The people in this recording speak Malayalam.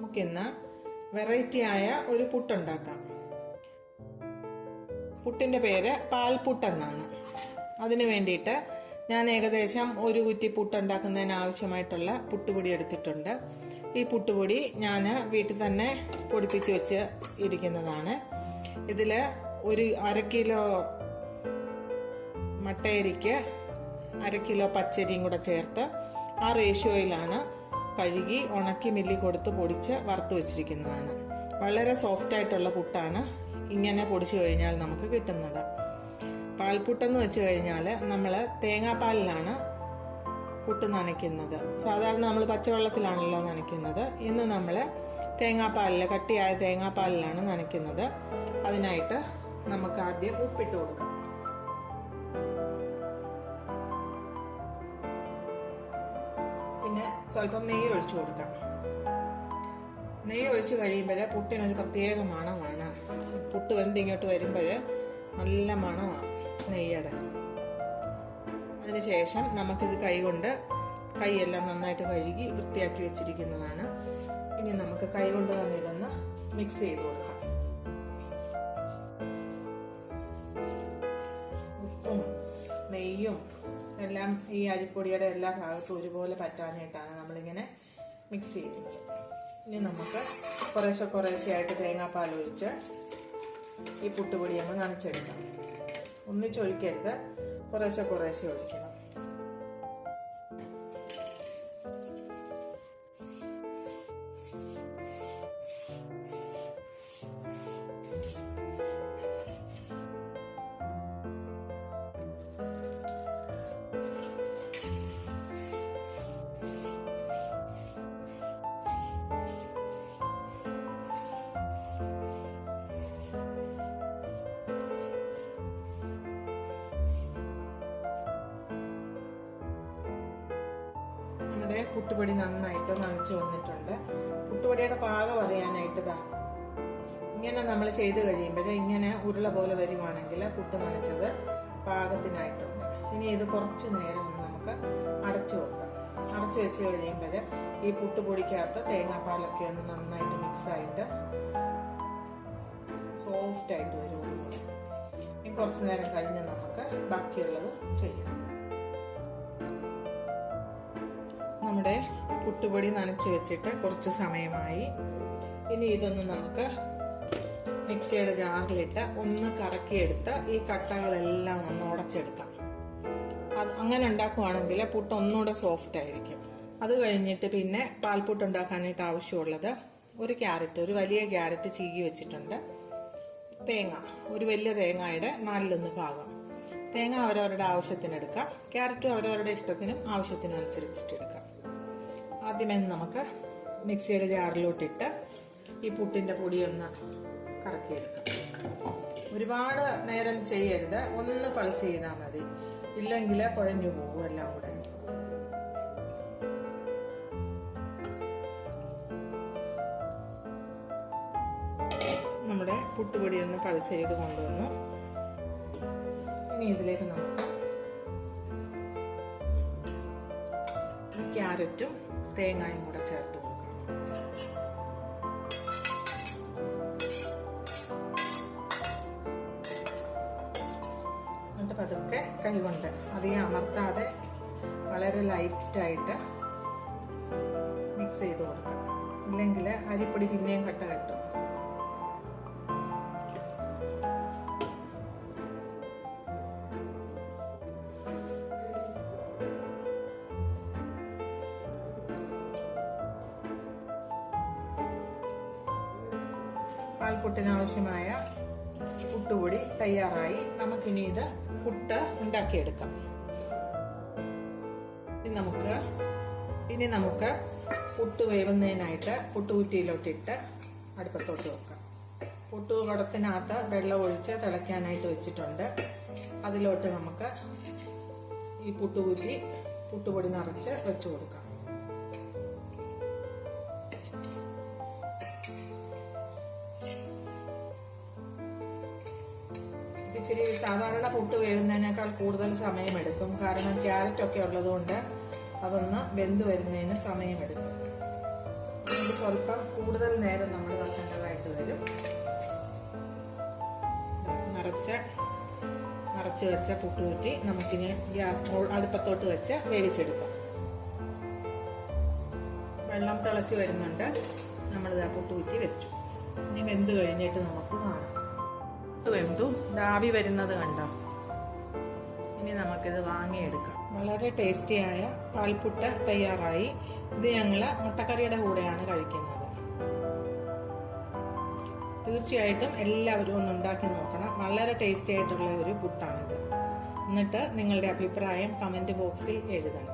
നമുക്കിന്ന് വെറൈറ്റി ആയ ഒരു പുട്ടുണ്ടാക്കാം. പുട്ടിന്റെ പേര് പാൽപുട്ടെന്നാണ്. അതിനു വേണ്ടിയിട്ട് ഞാൻ ഏകദേശം ഒരു കുറ്റി പുട്ടുണ്ടാക്കുന്നതിന് ആവശ്യമായിട്ടുള്ള പുട്ടുപൊടി എടുത്തിട്ടുണ്ട്. ഈ പുട്ടുപൊടി ഞാൻ വീട്ടിൽ തന്നെ പൊടിപ്പിച്ച് വെച്ച് ഇരിക്കുന്നതാണ്. ഇതിൽ ഒരു 1/2 കിലോ മട്ടയരിക്ക് 1/2 കിലോ പച്ചരിയും കൂടെ ചേർത്ത് ആ റേഷ്യോയിലാണ് കഴുകി ഉണക്കി മില്ലി കൊടുത്ത് പൊടിച്ച് വറുത്ത് വെച്ചിരിക്കുന്നതാണ്. വളരെ സോഫ്റ്റ് ആയിട്ടുള്ള പുട്ടാണ് ഇങ്ങനെ പൊടിച്ചു കഴിഞ്ഞാൽ നമുക്ക് കിട്ടുന്നത്. പാൽപുട്ടെന്ന് വെച്ച് കഴിഞ്ഞാൽ നമ്മൾ തേങ്ങാപ്പാലിലാണ് പുട്ട് നനയ്ക്കുന്നത്. സാധാരണ നമ്മൾ പച്ചവെള്ളത്തിലാണല്ലോ നനയ്ക്കുന്നത്. ഇന്ന് നമ്മൾ തേങ്ങാപ്പാലിൽ, കട്ടിയായ തേങ്ങാപ്പാലിലാണ് നനയ്ക്കുന്നത്. അതിനായിട്ട് നമുക്ക് ആദ്യം ഉപ്പിട്ട് കൊടുക്കാം. പിന്നെ സ്വല്പം നെയ്യ് ഒഴിച്ചു കൊടുക്കാം. നെയ്യ് ഒഴിച്ച് കഴിയുമ്പോൾ പുട്ടിനൊരു പ്രത്യേക മണമാണ്. പുട്ട് വെന്തിങ്ങോട്ട് വരുമ്പോൾ നല്ല മണമാണ് നെയ്യുടെ. അതിനുശേഷം നമുക്കിത് കൈയെല്ലാം നന്നായിട്ട് കഴുകി വൃത്തിയാക്കി വെച്ചിരിക്കുന്നതാണ്. ഇനി നമുക്ക് കൈകൊണ്ട് തന്നെ ഇതൊന്ന് മിക്സ് ചെയ്ത് കൊടുക്കാം. ഉപ്പും നെയ്യും എല്ലാം ഈ അരിപ്പൊടിയുടെ എല്ലാ ഭാഗത്തും ഒരുപോലെ പറ്റാനായിട്ടാണ് നമ്മളിങ്ങനെ മിക്സ് ചെയ്യുന്നത്. ഇനി നമുക്ക് കുറേശ്ശെയായിട്ട് തേങ്ങാപ്പാൽ ഒഴിച്ച് ഈ പുട്ടുപൊടി നമ്മൾ നനച്ചെടുക്കാം. ഒന്നിച്ചൊഴിക്കരുത്, കുറേശ്ശെ ഒഴിക്കണം. നമ്മുടെ പുട്ടുപൊടി നന്നായിട്ട് നനച്ചു വന്നിട്ടുണ്ട്. പുട്ടുപൊടിയുടെ പാകം അറിയാനായിട്ട് ഇങ്ങനെ നമ്മൾ ചെയ്ത് കഴിയുമ്പോൾ ഇങ്ങനെ ഉരുള പോലെ വരുവാണെങ്കിൽ പുട്ട് നനച്ചത് പാകത്തിനായിട്ടുണ്ട്. ഇനി ഇത് കുറച്ച് നേരം ഒന്ന് നമുക്ക് അടച്ചു വെക്കാം. അടച്ചു വെച്ച് കഴിയുമ്പോൾ ഈ പുട്ടുപൊടിക്കകത്ത് തേങ്ങാപ്പാലൊക്കെ ഒന്ന് നന്നായിട്ട് മിക്സായിട്ട് സോഫ്റ്റ് ആയിട്ട് വരും. ഇനി കുറച്ച് നേരം കഴിഞ്ഞ് നമുക്ക് ബാക്കിയുള്ളത് ചെയ്യാം. നമ്മുടെ പുട്ടുപൊടി നനച്ച് വെച്ചിട്ട് കുറച്ച് സമയമായി. ഇനി ഇതൊന്ന് നമുക്ക് മിക്സിയുടെ ജാറിലിട്ട് ഒന്ന് കറക്കിയെടുത്ത് ഈ കട്ടകളെല്ലാം ഒന്ന് ഉടച്ചെടുക്കാം. അങ്ങനെ ഉണ്ടാക്കുവാണെങ്കിൽ പുട്ട് ഒന്നുകൂടെ സോഫ്റ്റ് ആയിരിക്കും. അത് കഴിഞ്ഞിട്ട് പിന്നെ പാൽപുട്ട് ഉണ്ടാക്കാനായിട്ട് ആവശ്യമുള്ളത് ഒരു വലിയ ക്യാരറ്റ് ചീകി വെച്ചിട്ടുണ്ട്. തേങ്ങ, ഒരു വലിയ തേങ്ങയുടെ 4/1 ഭാഗം. തേങ്ങ അവരവരുടെ ആവശ്യത്തിന് എടുക്കാം. ക്യാരറ്റും അവരവരുടെ ഇഷ്ടത്തിനും ആവശ്യത്തിനും അനുസരിച്ചിട്ട് എടുക്കാം. ആദ്യമേ നമുക്ക് മിക്സിയുടെ ജാറിലോട്ടിട്ട് ഈ പുട്ടിന്റെ പൊടി ഒന്ന് കറക്കിയെടുക്കാം. ഒരുപാട് നേരം ചെയ്യരുത്, ഒന്ന് പൾസ് ചെയ്താൽ മതി. ഇല്ലെങ്കിൽ കുഴഞ്ഞു പോകും എല്ലാം കൂടെ. നമ്മുടെ പുട്ടുപൊടി ഒന്ന് പൾസ് ചെയ്ത് കൊണ്ടുവന്നു. ഇനി ഇതിലേക്ക് നമുക്ക് ഈ ക്യാരറ്റും തേങ്ങയും കൂടെ ചേർത്ത് കൊടുക്കാം. എന്നിട്ട് പതുക്കെ കൈകൊണ്ട് അധികം അമർത്താതെ വളരെ ലൈറ്റായിട്ട് മിക്സ് ചെയ്ത് കൊടുക്കാം. ഇല്ലെങ്കിൽ അരിപ്പൊടി പിന്നെയും കട്ട കെട്ടും. പാൽപുട്ടിന് ആവശ്യമായ പുട്ടുപൊടി തയ്യാറായി. നമുക്കിനി ഇത് പുട്ട് ഉണ്ടാക്കിയെടുക്കാം. ഇനി നമുക്ക് പുട്ട് വേവുന്നതിനായിട്ട് പുട്ടുകുറ്റിയിലോട്ടിട്ട് അടുപ്പത്തോട്ട് വെക്കാം. പുട്ടുകുടത്തിനകത്ത് വെള്ളം ഒഴിച്ച് തിളയ്ക്കാനായിട്ട് വെച്ചിട്ടുണ്ട്. അതിലോട്ട് നമുക്ക് ഈ പുട്ടുപൊടി നിറച്ച് വെച്ചു കൊടുക്കാം. ഇച്ചിരി സാധാരണ പുട്ട് വേവുന്നതിനേക്കാൾ കൂടുതൽ സമയമെടുക്കും. കാരണം ക്യാരറ്റ് ഒക്കെ ഉള്ളതുകൊണ്ട് അതൊന്ന് വെന്ത് വരുന്നതിന് സമയമെടുക്കും. ഇത് സ്വല്പം കൂടുതൽ നേരം നമ്മൾ വെക്കേണ്ടതായിട്ട് വരും. നിറച്ച് വെച്ച പുട്ടുകുറ്റി നമുക്കിനി ഗ്യാസ് അടുപ്പത്തോട്ട് വെച്ച് വേവിച്ചെടുക്കാം. വെള്ളം തിളച്ച് വരുന്നുണ്ട്. നമ്മളിത് പുട്ടുകുറ്റി വെച്ചു. ഇനി വെന്ത് കഴിഞ്ഞിട്ട് നമുക്ക് കാണാം. പുട്ട് വെന്തു, ആവി വരുന്നത് കണ്ടോ? ഇനി നമുക്കിത് വാങ്ങിയെടുക്കാം. വളരെ ടേസ്റ്റിയായ പാൽപുട്ട് തയ്യാറായി. ഇത് ഞങ്ങൾ മുട്ടക്കറിയുടെ കൂടെയാണ് കഴിക്കുന്നത്. തീർച്ചയായിട്ടും എല്ലാവരും ഒന്ന് ഉണ്ടാക്കി നോക്കണം. വളരെ ടേസ്റ്റി ആയിട്ടുള്ള ഒരു പുട്ടാണിത്. എന്നിട്ട് നിങ്ങളുടെ അഭിപ്രായം കമൻറ്റ് ബോക്സിൽ എഴുതണം.